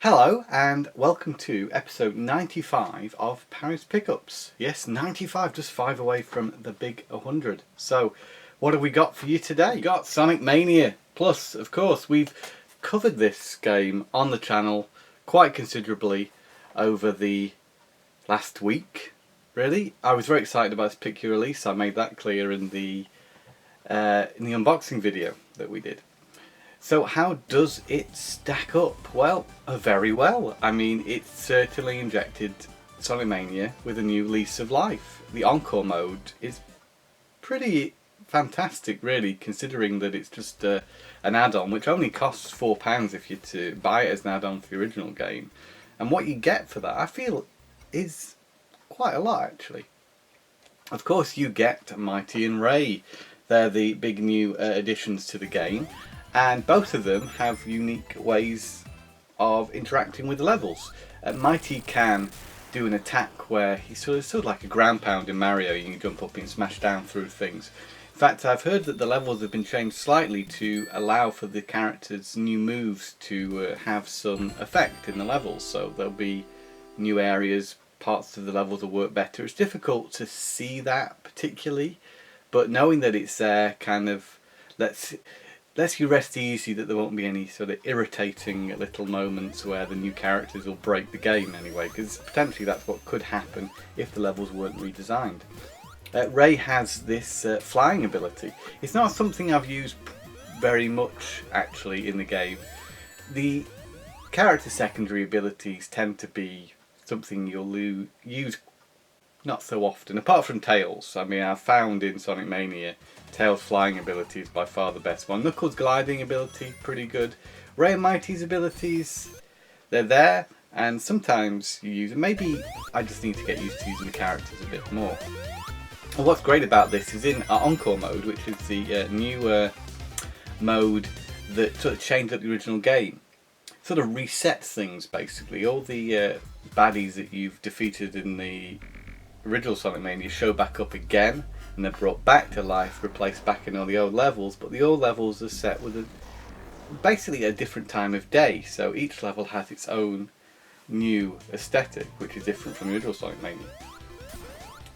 Hello and welcome to episode 95 of Parry's Pickups. Yes, 95, just 5 away from the big 100. So, what have we got for you today? We got Sonic Mania. Plus, of course, we've covered this game on the channel quite considerably over the last week, really. I was very excited about this picture release. I made that clear in the unboxing video that we did. So how does it stack up? Well, very well. I mean, it certainly injected Sonic Mania with a new lease of life. The Encore mode is pretty fantastic, really, considering that it's just an add-on, which only costs £4 if you're to buy it as an add-on for the original game. And what you get for that, I feel, is quite a lot, actually. Of course, you get Mighty and Ray. They're the big new additions to the game. And both of them have unique ways of interacting with the levels. Mighty can do an attack where he's sort of like a ground pound in Mario. You can jump up and smash down through things. In fact, I've heard that the levels have been changed slightly to allow for the characters' new moves to have some effect in the levels. So there'll be new areas, parts of the levels will work better. It's difficult to see that particularly, but knowing that it's there kind of lets you rest easy that there won't be any sort of irritating little moments where the new characters will break the game anyway, because potentially that's what could happen if the levels weren't redesigned. Ray has this flying ability. It's not something I've used very much actually in the game. The character secondary abilities tend to be something you'll use not so often, apart from Tails. I mean, I've found in Sonic Mania Tails' flying ability is by far the best one. Knuckles' gliding ability, pretty good. Ray and Mighty's abilities, they're there, and sometimes you use them. Maybe I just need to get used to using the characters a bit more. And what's great about this is in Encore mode, which is the new mode that sort of changed up the original game. Sort of resets things, basically. All the baddies that you've defeated in the original Sonic Mania show back up again, and they're brought back to life, replaced back in all the old levels, but the old levels are set with basically a different time of day, so each level has its own new aesthetic, which is different from the original Sonic Mania.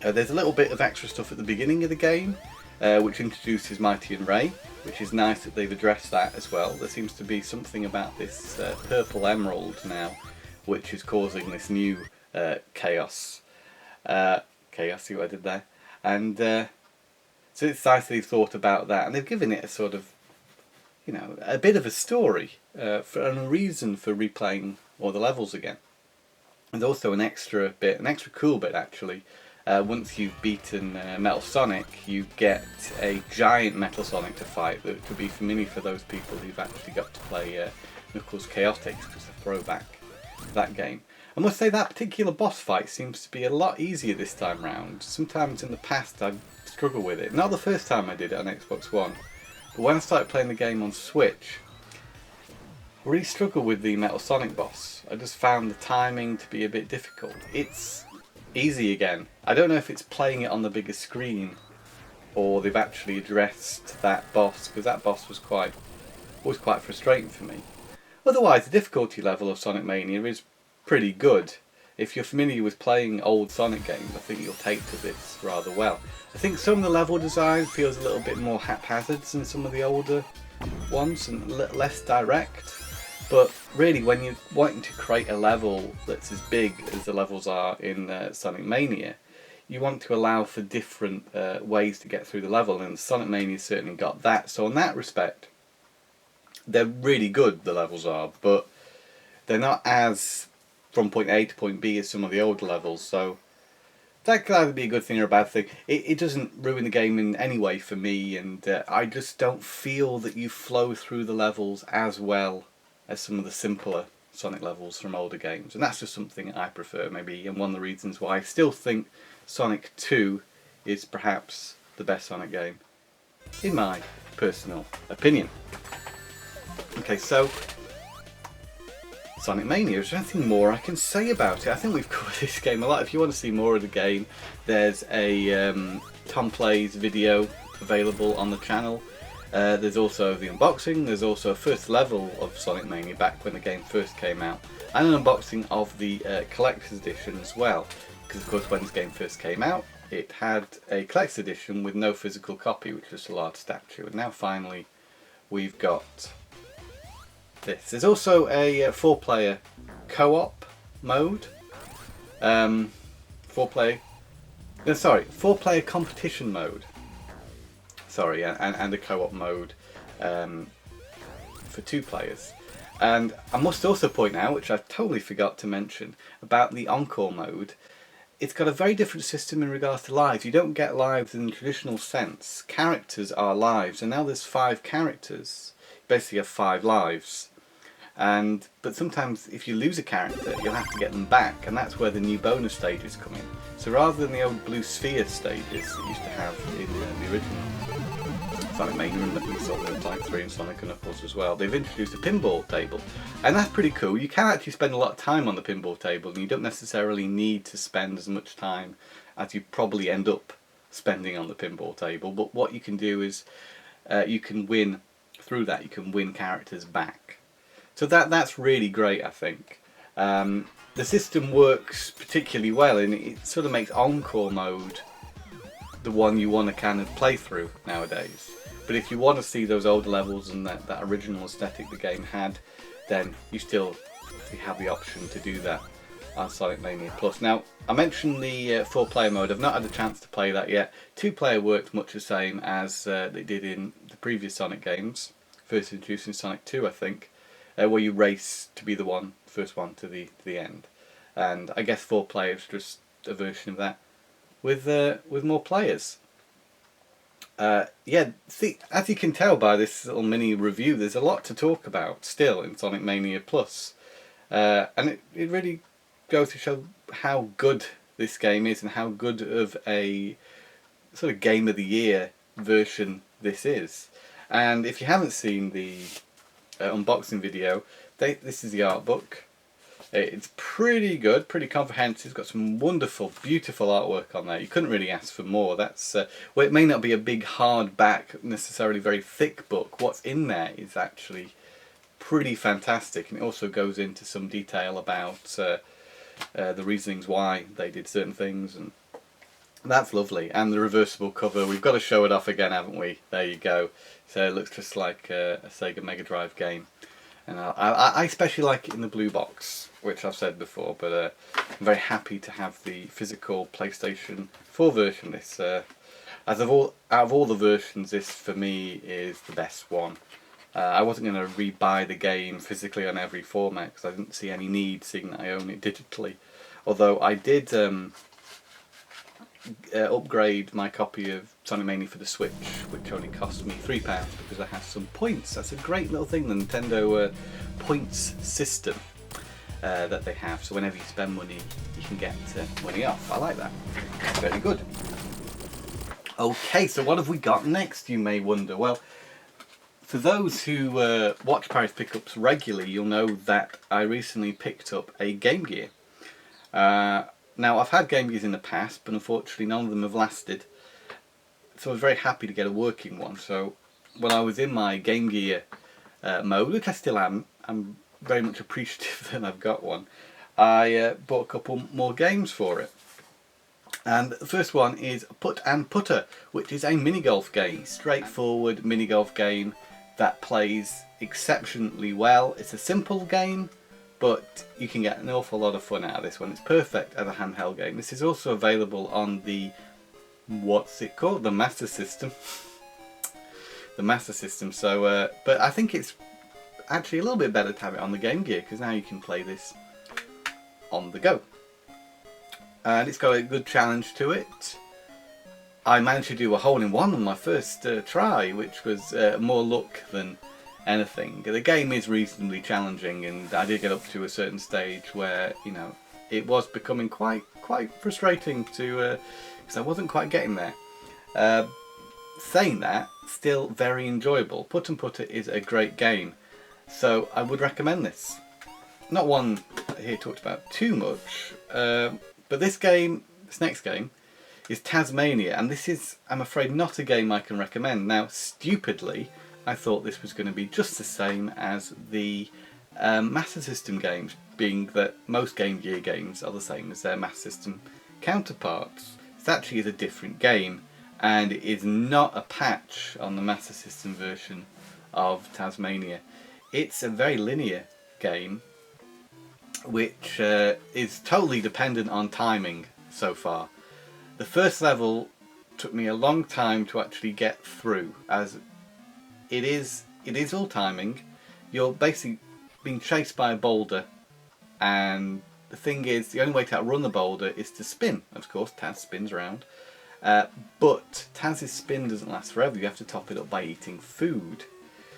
There's a little bit of extra stuff at the beginning of the game, which introduces Mighty and Ray, which is nice that they've addressed that as well. There seems to be something about this purple emerald now, which is causing this new chaos. Chaos, see what I did there? And so it's nice that they've thought about that, and they've given it a sort of, you know, a bit of a story and a reason for replaying all the levels again. There's also an extra cool bit actually. Once you've beaten Metal Sonic, you get a giant Metal Sonic to fight that could be familiar for those people who've actually got to play Knuckles Chaotix, which is a throwback to that game. I must say that particular boss fight seems to be a lot easier this time round. Sometimes in the past I've struggled with it. Not the first time I did it on Xbox One, but when I started playing the game on Switch, I really struggled with the Metal Sonic boss. I just found the timing to be a bit difficult. It's easy again. I don't know if it's playing it on the bigger screen or they've actually addressed that boss, because that boss was quite frustrating for me. Otherwise, the difficulty level of Sonic Mania is pretty good. If you're familiar with playing old Sonic games, I think you'll take to this rather well. I think some of the level design feels a little bit more haphazard than some of the older ones and less direct. But really, when you're wanting to create a level that's as big as the levels are in Sonic Mania, you want to allow for different ways to get through the level, and Sonic Mania certainly got that. So in that respect, they're really good, the levels are, but they're not as from point A to point B as some of the older levels, so that could either be a good thing or a bad thing. It doesn't ruin the game in any way for me, and I just don't feel that you flow through the levels as well as some of the simpler Sonic levels from older games, and that's just something I prefer maybe, and one of the reasons why I still think Sonic 2 is perhaps the best Sonic game, in my personal opinion. Okay, so Sonic Mania, is there anything more I can say about it? I think we've covered this game a lot. If you want to see more of the game, there's a Tom Plays video available on the channel. There's also the unboxing, there's also a first level of Sonic Mania back when the game first came out, and an unboxing of the collector's edition as well, because of course when this game first came out it had a collector's edition with no physical copy, which was a large statue, and now finally we've got this. There's also a 4-player co-op mode, 4-player competition mode, sorry, and a co-op mode for 2 players. And I must also point out, which I totally forgot to mention, about the Encore mode. It's got a very different system in regards to lives. You don't get lives in the traditional sense. Characters are lives, and now there's 5 characters. You basically have 5 lives. But sometimes if you lose a character, you'll have to get them back, and that's where the new bonus stages come in. So rather than the old blue sphere stages that you used to have in the original Sonic Mania and Sonic 3 and Sonic and Knuckles as well, they've introduced a pinball table, and that's pretty cool. You can actually spend a lot of time on the pinball table, and you don't necessarily need to spend as much time as you probably end up spending on the pinball table. But what you can do is you can win through that. You can win characters back. So that's really great, I think. The system works particularly well, and it sort of makes Encore mode the one you want to kind of play through nowadays. But if you want to see those older levels and that original aesthetic the game had, then you still have the option to do that on Sonic Mania Plus. Now, I mentioned the 4-player mode. I've not had a chance to play that yet. 2-player worked much the same as they did in the previous Sonic games, first introduced in Sonic 2, I think. Where you race to be the first one to the end, and I guess 4-player is just a version of that with more players. Yeah, see, as you can tell by this little mini review, there's a lot to talk about still in Sonic Mania Plus, and it really goes to show how good this game is and how good of a sort of Game of the Year version this is. And if you haven't seen the unboxing video, this is the art book. It's pretty good, pretty comprehensive. It's got some wonderful, beautiful artwork on there. You couldn't really ask for more. That's well, it may not be a big hardback, necessarily very thick book. What's in there is actually pretty fantastic, and it also goes into some detail about the reasonings why they did certain things, and that's lovely. And the reversible cover, we've got to show it off again, haven't we? There you go. So it looks just like a Sega Mega Drive game. And I especially like it in the blue box, which I've said before, but I'm very happy to have the physical PlayStation 4 version. This, out of all the versions, this for me is the best one. I wasn't going to rebuy the game physically on every format because I didn't see any need, seeing that I own it digitally. Although I did upgrade my copy of Sonic Mania for the Switch, which only cost me £3 because I have some points. That's a great little thing, the Nintendo points system that they have. So whenever you spend money, you can get money off. I like that. It's very good. Okay, so what have we got next, you may wonder? Well, for those who watch Parry's Pickups regularly, you'll know that I recently picked up a Game Gear. Now, I've had Game Gears in the past, but unfortunately none of them have lasted. So I was very happy to get a working one. So when I was in my Game Gear mode, which I still am, I'm very much appreciative that I've got one, I bought a couple more games for it. And the first one is Putt Putter, which is a mini-golf game. Straightforward mini-golf game that plays exceptionally well. It's a simple game, but you can get an awful lot of fun out of this one. It's perfect as a handheld game. This is also available on the, what's it called? The Master System. The Master System. So, but I think it's actually a little bit better to have it on the Game Gear, because now you can play this on the go. And it's got a good challenge to it. I managed to do a hole-in-one on my first try, which was more luck than anything. The game is reasonably challenging, and I did get up to a certain stage where, you know, it was becoming quite frustrating to because I wasn't quite getting there. Saying that, still very enjoyable. Putt Putter is a great game, so I would recommend this. Not one here talked about too much, but this next game is Taz-Mania, and this is, I'm afraid, not a game I can recommend. Now, stupidly, I thought this was going to be just the same as the Master System games, being that most Game Gear games are the same as their Master System counterparts. It actually is a different game, and it is not a patch on the Master System version of Taz-Mania. It's a very linear game, which is totally dependent on timing so far. The first level took me a long time to actually get through, as it is all timing. You're basically being chased by a boulder, and the thing is, the only way to outrun the boulder is to spin. Of course, Taz spins around, but Taz's spin doesn't last forever. You have to top it up by eating food.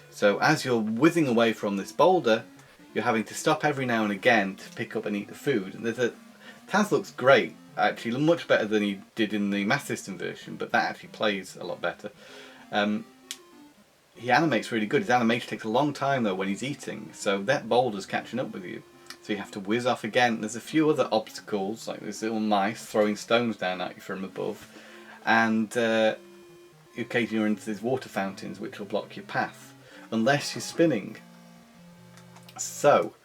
So as you're whizzing away from this boulder, you're having to stop every now and again to pick up and eat the food. And Taz looks great, actually, much better than he did in the Master System version, but that actually plays a lot better. He animates really good. His animation takes a long time though when he's eating, so that boulder's catching up with you. So you have to whiz off again. There's a few other obstacles, like this little mice throwing stones down at you from above, and occasionally you're into these water fountains which will block your path, unless you're spinning. So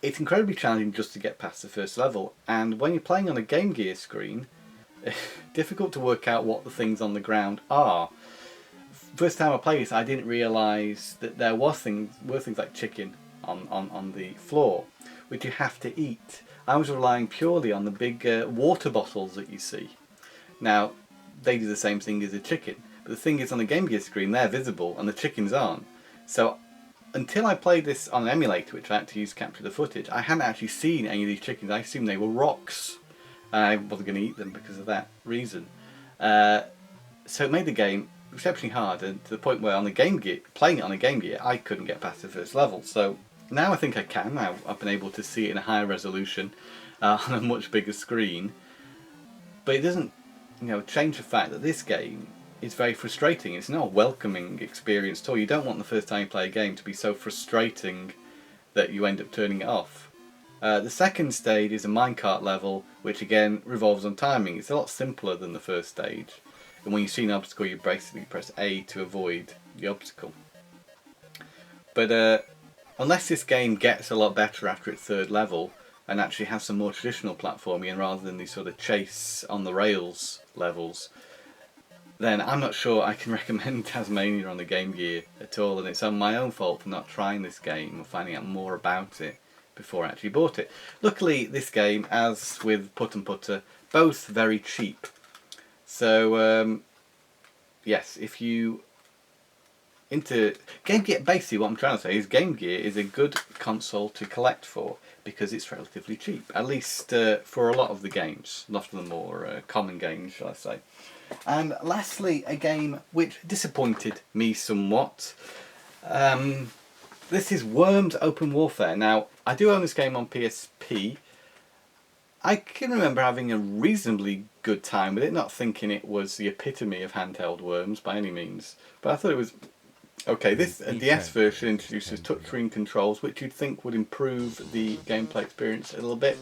it's incredibly challenging just to get past the first level, and when you're playing on a Game Gear screen, difficult to work out what the things on the ground are. First time I played this, I didn't realise that there were things like chicken on the floor, which you have to eat. I was relying purely on the big water bottles that you see. Now, they do the same thing as a chicken, but the thing is, on the Game Gear screen, they're visible and the chickens aren't. So until I played this on an emulator, which I had to use to capture the footage, I hadn't actually seen any of these chickens. I assumed they were rocks. I wasn't going to eat them because of that reason. So it made the game exceptionally hard, and to the point where on the Game Gear, playing it on a Game Gear, I couldn't get past the first level. So now I think I can. Now I've been able to see it in a higher resolution on a much bigger screen. But it doesn't, change the fact that this game is very frustrating. It's not a welcoming experience at all. You don't want the first time you play a game to be so frustrating that you end up turning it off. The second stage is a minecart level, which again revolves on timing. It's a lot simpler than the first stage. And when you see an obstacle, you basically press A to avoid the obstacle. But unless this game gets a lot better after its third level, and actually has some more traditional platforming, and rather than these sort of chase on the rails levels, then I'm not sure I can recommend Taz-Mania on the Game Gear at all, and it's on my own fault for not trying this game or finding out more about it before I actually bought it. Luckily, this game, as with Putt Putter, both very cheap. So, yes, if you into Game Gear, basically what I'm trying to say is Game Gear is a good console to collect for because it's relatively cheap, at least for a lot of the games, a lot of the more common games, shall I say. And lastly, a game which disappointed me somewhat. This is Worms Open Warfare. Now, I do own this game on PSP. I can remember having a reasonably good time with it, not thinking it was the epitome of handheld Worms by any means. But I thought it was okay. This DS version introduces touchscreen controls, which you'd think would improve the gameplay experience a little bit.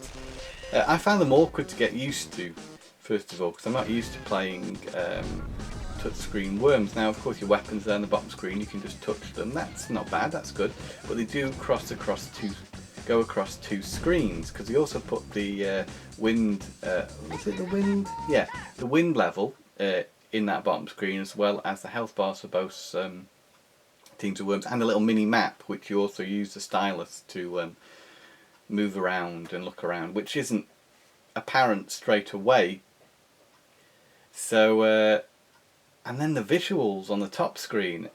I found them awkward to get used to, first of all, because I'm not used to playing touchscreen Worms. Now, of course, your weapons are on the bottom screen, you can just touch them. That's not bad, that's good. But they do go across two screens, because they also put the wind, was it the wind? Yeah, the wind level in that bottom screen, as well as the health bars for both teams of Worms, and a little mini map, which you also use the stylus to move around and look around, which isn't apparent straight away. So, and then the visuals on the top screen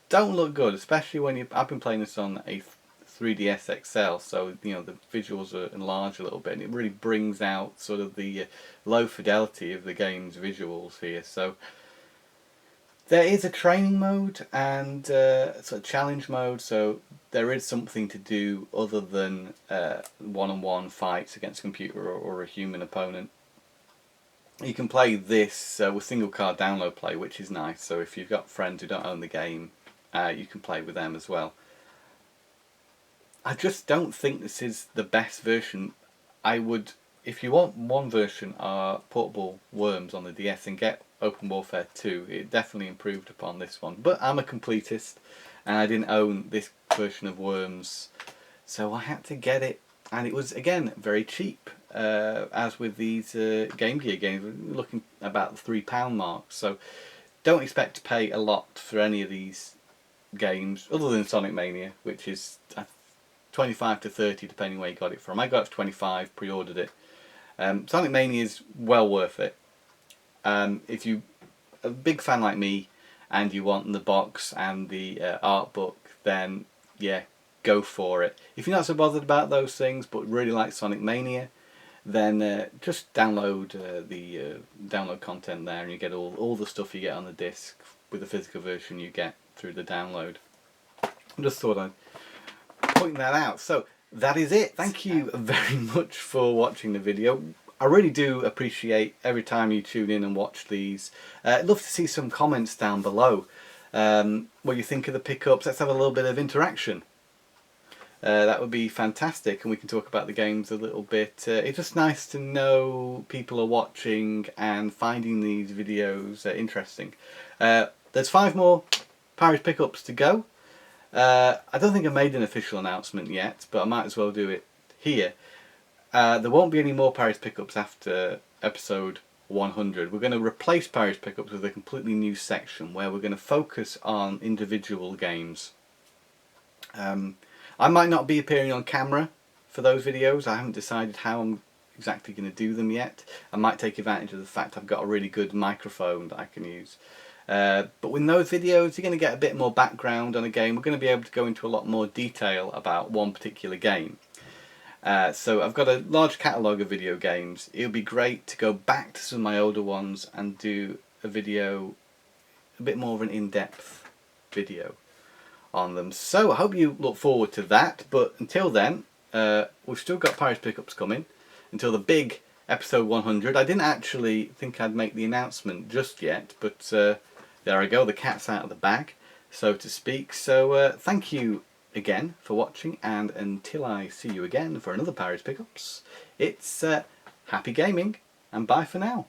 don't look good, especially when I've been playing this on a 3DS XL, so the visuals are enlarged a little bit, and it really brings out sort of the low fidelity of the game's visuals here. So there is a training mode and sort of challenge mode, so there is something to do other than one-on-one fights against a computer or a human opponent. You can play this with single card download play, which is nice, so if you've got friends who don't own the game, you can play with them as well. I just don't think this is the best version. If if you want one version of Portable Worms on the DS, and get Open Warfare 2, it definitely improved upon this one. But I'm a completist, and I didn't own this version of Worms, so I had to get it, and it was, again, very cheap. As with these Game Gear games, we're looking about the £3 mark, so don't expect to pay a lot for any of these games, other than Sonic Mania, which is 25 to 30 depending where you got it from. I got it for 25, pre-ordered it. Sonic Mania is well worth it. If you're a big fan like me and you want the box and the art book, then yeah, go for it. If you're not so bothered about those things but really like Sonic Mania, then just download the download content there, and you get all the stuff you get on the disc with the physical version you get through the download. I just thought I'd point that out. So that is it. Thank you very much for watching the video. I really do appreciate every time you tune in and watch these. I'd love to see some comments down below. What you think of the pickups. Let's have a little bit of interaction. That would be fantastic, and we can talk about the games a little bit. It's just nice to know people are watching and finding these videos interesting. There's 5 more Parry's pickups to go. I don't think I made an official announcement yet, but I might as well do it here. There won't be any more Parry's pickups after episode 100. We're going to replace Parry's pickups with a completely new section where we're going to focus on individual games. I might not be appearing on camera for those videos. I haven't decided how I'm exactly going to do them yet. I might take advantage of the fact I've got a really good microphone that I can use. But with those videos, you're going to get a bit more background on a game. We're going to be able to go into a lot more detail about one particular game. So I've got a large catalogue of video games. It would be great to go back to some of my older ones and do a video, a bit more of an in-depth video on them. So I hope you look forward to that. But until then, we've still got Parry's pickups coming until the big episode 100. I didn't actually think I'd make the announcement just yet, but there I go, the cat's out of the bag, so to speak. So thank you again for watching, and until I see you again for another Parry's pickups, it's happy gaming and bye for now.